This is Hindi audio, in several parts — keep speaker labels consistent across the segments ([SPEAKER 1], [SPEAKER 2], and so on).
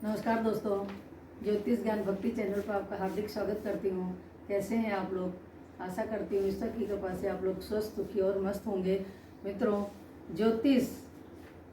[SPEAKER 1] नमस्कार दोस्तों, ज्योतिष ज्ञान भक्ति चैनल पर आपका हार्दिक स्वागत करती हूँ। कैसे हैं आप लोग? आशा करती हूँ ईश्वर की कृपा से आप लोग स्वस्थ, सुखी और मस्त होंगे। मित्रों, ज्योतिष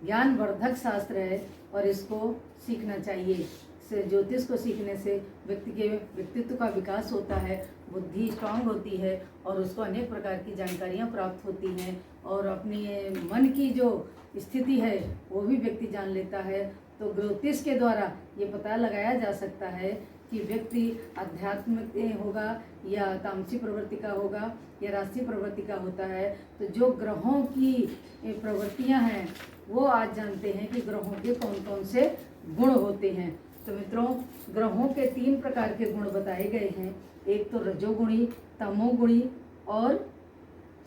[SPEAKER 1] ज्ञानवर्धक शास्त्र है और इसको सीखना चाहिए। ज्योतिष को सीखने से व्यक्ति के व्यक्तित्व का विकास होता है, बुद्धि स्ट्रांग होती है और उसको अनेक प्रकार की जानकारियाँ प्राप्त होती हैं और अपनी मन की जो स्थिति है वो भी व्यक्ति जान लेता है। तो ज्योतिष के द्वारा ये पता लगाया जा सकता है कि व्यक्ति आध्यात्मिक होगा या तामसिक प्रवृत्ति का होगा या राशि प्रवृत्ति का होता है। तो जो ग्रहों की प्रवृत्तियां हैं वो आज जानते हैं कि ग्रहों के कौन कौन से गुण होते हैं। तो मित्रों, ग्रहों के 3 प्रकार के गुण बताए गए हैं। एक तो रजोगुणी, तमोगुणी और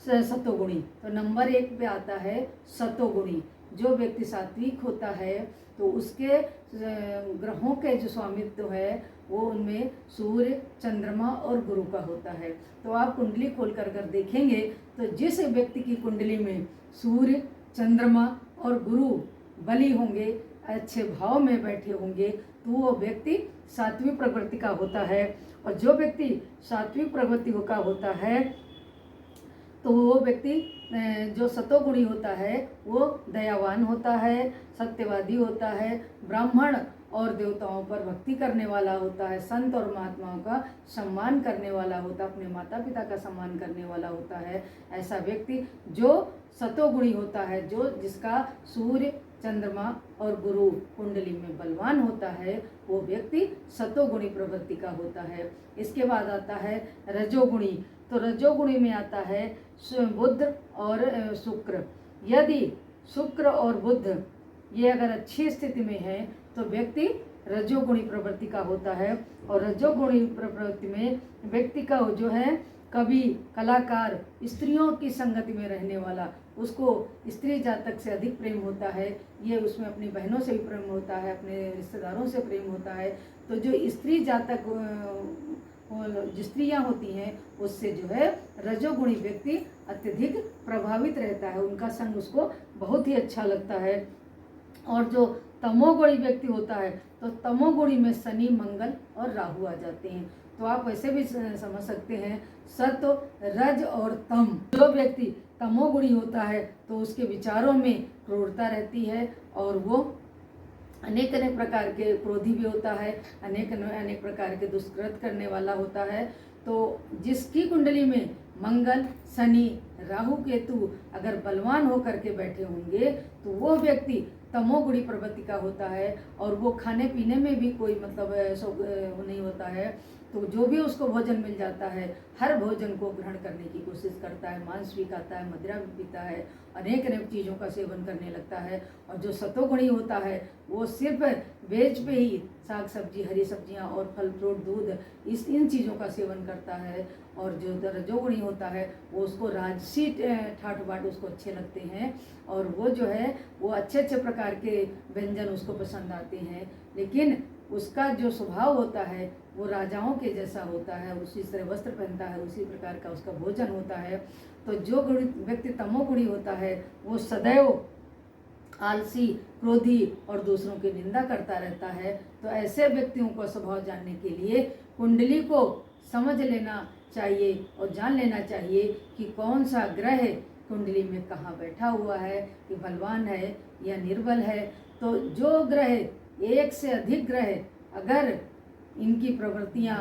[SPEAKER 1] सतोगुणी। तो नंबर 1 पे आता है सतोगुणी। जो व्यक्ति सात्विक होता है तो उसके ग्रहों के जो स्वामित्व है वो उनमें सूर्य, चंद्रमा और गुरु का होता है। तो आप कुंडली खोल कर देखेंगे तो जिस व्यक्ति की कुंडली में सूर्य, चंद्रमा और गुरु बली होंगे, अच्छे भाव में बैठे होंगे, तो वो व्यक्ति सात्विक प्रवृत्ति का होता है। और जो व्यक्ति सात्विक प्रवृत्ति का होता है तो वो व्यक्ति जो सतोगुणी होता है वो दयावान होता है, सत्यवादी होता है, ब्राह्मण और देवताओं पर भक्ति करने वाला होता है, संत और महात्माओं का सम्मान करने वाला होता है, अपने माता पिता का सम्मान करने वाला होता है। ऐसा व्यक्ति जो सतोगुणी होता है, जो जिसका सूर्य, चंद्रमा और गुरु कुंडली में बलवान होता है, वो व्यक्ति सतोगुणी प्रवृत्ति का होता है। इसके बाद आता है रजोगुणी। तो रजोगुणी में आता है बुध और शुक्र। यदि शुक्र और बुध ये अगर अच्छी स्थिति में है तो व्यक्ति रजोगुणी प्रवृत्ति का होता है। और रजोगुणी प्रवृत्ति में व्यक्ति का जो है कवि, कलाकार, स्त्रियों की संगति में रहने वाला, उसको स्त्री जातक से अधिक प्रेम होता है। ये उसमें अपनी बहनों से भी प्रेम होता है, अपने रिश्तेदारों से प्रेम होता है। तो जो स्त्री जातक स्त्रियाँ होती हैं उससे जो है रजोगुणी व्यक्ति अत्यधिक प्रभावित रहता है, उनका संग उसको बहुत ही अच्छा लगता है। और जो तमोगुणी व्यक्ति होता है तो तमोगुणी में शनि, मंगल और राहु आ जाते हैं। तो आप वैसे भी समझ सकते हैं सत्व, रज और तम। जो व्यक्ति तमोगुणी होता है तो उसके विचारों में क्रूरता रहती है और वो अनेक अनेक प्रकार के क्रोधी भी होता है, अनेक अनेक प्रकार के दुष्कृत करने वाला होता है। तो जिसकी कुंडली में मंगल, शनि, राहु, केतु अगर बलवान होकर के बैठे होंगे तो वो व्यक्ति तमोगुणी प्रवृत्ति का होता है और वो खाने पीने में भी कोई मतलब नहीं होता है। तो जो भी उसको भोजन मिल जाता है हर भोजन को ग्रहण करने की कोशिश करता है, मांस भी खाता है, मदिरा भी पीता है, अनेक अनेक चीज़ों का सेवन करने लगता है। और जो सतोगुणी होता है वो सिर्फ वेज पे ही साग सब्जी, हरी सब्जियां और फल फ्रूट, दूध इन चीज़ों का सेवन करता है। और जो रजोगुणी होता है वो उसको राजसी ठाट बाट उसको अच्छे लगते हैं और वो जो है वो अच्छे अच्छे प्रकार के व्यंजन उसको पसंद आते हैं। लेकिन उसका जो स्वभाव होता है वो राजाओं के जैसा होता है, उसी तरह वस्त्र पहनता है, उसी प्रकार का उसका भोजन होता है। तो जो व्यक्ति तमोगुणी होता है वो सदैव आलसी, क्रोधी और दूसरों की निंदा करता रहता है। तो ऐसे व्यक्तियों का स्वभाव जानने के लिए कुंडली को समझ लेना चाहिए और जान लेना चाहिए कि कौन सा ग्रह कुंडली में कहाँ बैठा हुआ है, कि बलवान है या निर्बल है। तो जो ग्रह, एक से अधिक ग्रह अगर इनकी प्रवृत्तियाँ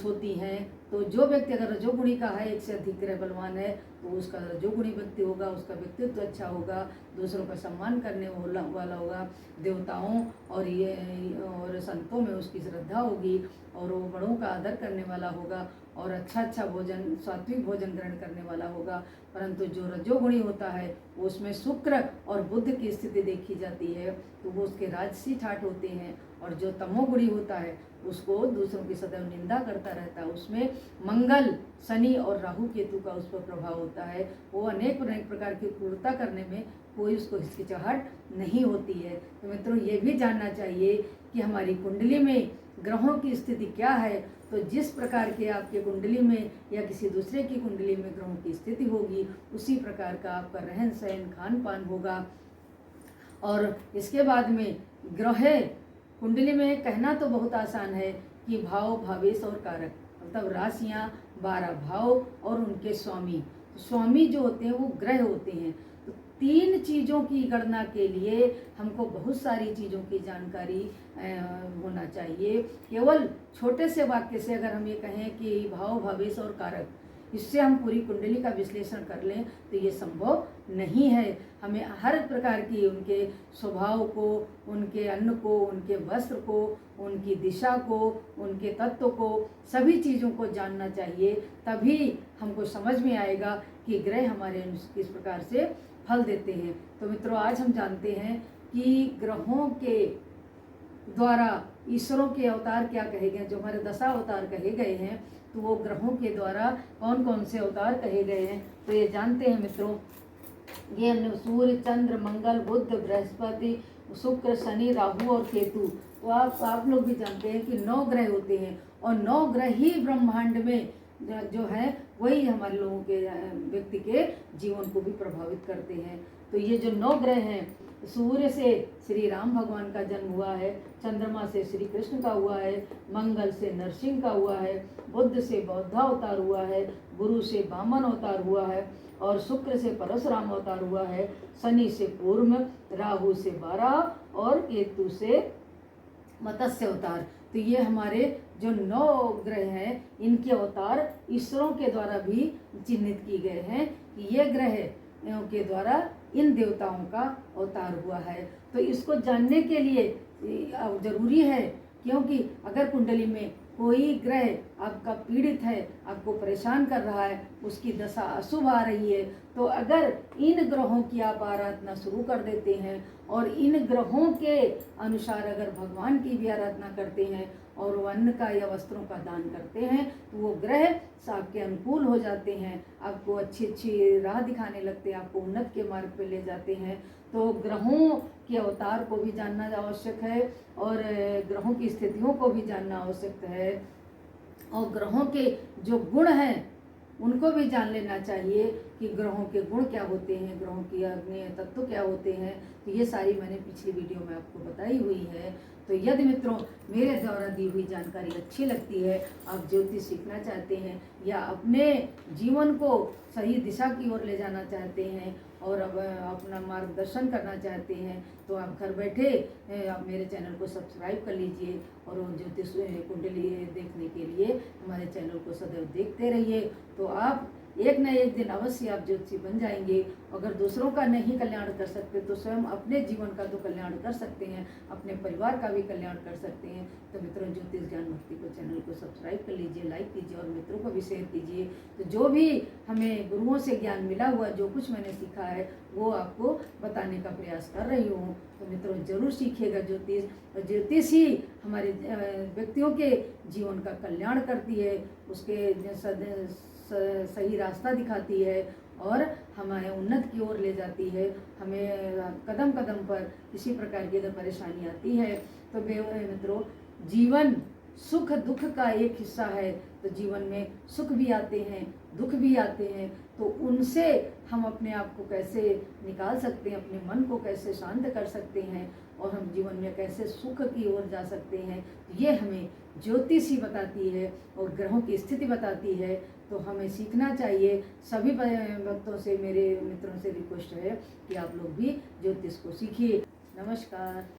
[SPEAKER 1] होती हैं तो जो व्यक्ति अगर रजोगुणी का है, एक से अधिक ग्रह बलवान है, तो उसका रजोगुणी व्यक्ति होगा, उसका व्यक्तित्व अच्छा होगा, दूसरों का सम्मान करने वाला होगा, देवताओं और संतों में उसकी श्रद्धा होगी और वो बड़ों का आदर करने वाला होगा और अच्छा भोजन, सात्विक भोजन ग्रहण करने वाला होगा। परंतु जो रजोगुणी होता है उसमें शुक्र और बुध की स्थिति देखी जाती है तो वो उसके राजसी ठाट होते हैं। और जो तमोगुणी होता है उसको दूसरों की सदैव निंदा करता रहता है, उसमें मंगल, शनि और राहु केतु का उस पर प्रभाव होता है। वो अनेक प्रकार की क्रूरता करने में कोई उसको हिचकिचाहट नहीं होती है। तो मित्रों, ये भी जानना चाहिए कि हमारी कुंडली में ग्रहों की स्थिति क्या है। तो जिस प्रकार के आपके कुंडली में या किसी दूसरे की कुंडली में ग्रहों की स्थिति होगी उसी प्रकार का आपका रहन सहन, खान पान होगा। और इसके बाद में ग्रह कुंडली में कहना तो बहुत आसान है कि भाव, भावेश और कारक, मतलब राशियाँ, 12 भाव और उनके स्वामी। स्वामी जो होते हैं वो ग्रह होते हैं। तो 3 चीज़ों की गणना के लिए हमको बहुत सारी चीज़ों की जानकारी होना चाहिए। केवल छोटे से वाक्य से अगर हम ये कहें कि भाव, भावेश और कारक, इससे हम पूरी कुंडली का विश्लेषण कर लें तो ये संभव नहीं है। हमें हर प्रकार की उनके स्वभाव को, उनके अन्न को, उनके वस्त्र को, उनकी दिशा को, उनके तत्व को, सभी चीज़ों को जानना चाहिए। तभी हमको समझ में आएगा कि ग्रह हमारे किस प्रकार से फल देते हैं। तो मित्रों, आज हम जानते हैं कि ग्रहों के द्वारा ईश्वरों के अवतार क्या कहे गए, जो हमारे 10 अवतार कहे गए हैं, तो वो ग्रहों के द्वारा कौन कौन से अवतार कहे गए हैं तो ये जानते हैं मित्रों। ये हमने सूर्य, चंद्र, मंगल, बुध, बृहस्पति, शुक्र, शनि, राहु और केतु। तो आप लोग भी जानते हैं कि 9 ग्रह होते हैं और 9 ग्रह ही ब्रह्मांड में जो है वही हमारे लोगों के व्यक्ति के जीवन को भी प्रभावित करते हैं। तो ये जो 9 ग्रह हैं, सूर्य से श्री राम भगवान का जन्म हुआ है, चंद्रमा से श्री कृष्ण का हुआ है, मंगल से नरसिंह का हुआ है, बुध से बौद्ध अवतार हुआ है, गुरु से वामन अवतार हुआ है और शुक्र से परशुराम अवतार हुआ है, शनि से कूर्म, राहु से बारह और केतु से मत्स्य अवतार। तो ये हमारे जो 9 ग्रह हैं, इनके अवतार ईश्वरों के द्वारा भी चिन्हित किए गए हैं कि ये ग्रह के द्वारा इन देवताओं का अवतार हुआ है। तो इसको जानने के लिए जरूरी है, क्योंकि अगर कुंडली में कोई ग्रह आपका पीड़ित है, आपको परेशान कर रहा है, उसकी दशा अशुभ आ रही है, तो अगर इन ग्रहों की आप आराधना शुरू कर देते हैं और इन ग्रहों के अनुसार अगर भगवान की भी आराधना करते हैं और वो अन्न का या वस्त्रों का दान करते हैं, तो वो ग्रह आपके अनुकूल हो जाते हैं, आपको अच्छी अच्छी राह दिखाने लगते हैं, आपको उन्नत के मार्ग पे ले जाते हैं। तो ग्रहों के अवतार को भी जानना आवश्यक है और ग्रहों की स्थितियों को भी जानना आवश्यक है और ग्रहों के जो गुण हैं उनको भी जान लेना चाहिए कि ग्रहों के गुण क्या होते हैं, ग्रहों की अग्नि तत्व क्या होते हैं। तो ये सारी मैंने पिछली वीडियो में आपको बताई हुई है। तो यदि मित्रों मेरे द्वारा दी हुई जानकारी अच्छी लगती है, आप ज्योतिष सीखना चाहते हैं या अपने जीवन को सही दिशा की ओर ले जाना चाहते हैं और अब अपना मार्गदर्शन करना चाहते हैं, तो आप घर बैठे आप मेरे चैनल को सब्सक्राइब कर लीजिए और ज्योतिष कुंडली देखने के लिए हमारे चैनल को सदैव देखते रहिए। तो आप एक न एक दिन अवश्य आप ज्योतिषी बन जाएंगे। अगर दूसरों का नहीं कल्याण कर सकते तो स्वयं अपने जीवन का तो कल्याण कर सकते हैं, अपने परिवार का भी कल्याण कर सकते हैं। तो मित्रों, ज्योतिष ज्ञान भक्ति को चैनल को सब्सक्राइब कर लीजिए, लाइक कीजिए और मित्रों को भी शेयर कीजिए। तो जो भी हमें गुरुओं से ज्ञान मिला हुआ, जो कुछ मैंने सीखा है वो आपको बताने का प्रयास कर रही हूँ। तो मित्रों जरूर सीखिएगा ज्योतिष, और ज्योतिष ही हमारे व्यक्तियों के जीवन का कल्याण करती है, उसके सही रास्ता दिखाती है और हमें उन्नत की ओर ले जाती है। हमें कदम कदम पर किसी प्रकार की अगर परेशानी आती है तो मित्रों, जीवन सुख दुख का एक हिस्सा है। तो जीवन में सुख भी आते हैं, दुख भी आते हैं, तो उनसे हम अपने आप को कैसे निकाल सकते हैं, अपने मन को कैसे शांत कर सकते हैं और हम जीवन में कैसे सुख की ओर जा सकते हैं, ये हमें ज्योतिष ही बताती है और ग्रहों की स्थिति बताती है। तो हमें सीखना चाहिए। सभी भक्तों से, मेरे मित्रों से रिक्वेस्ट है कि आप लोग भी ज्योतिष को सीखिए। नमस्कार।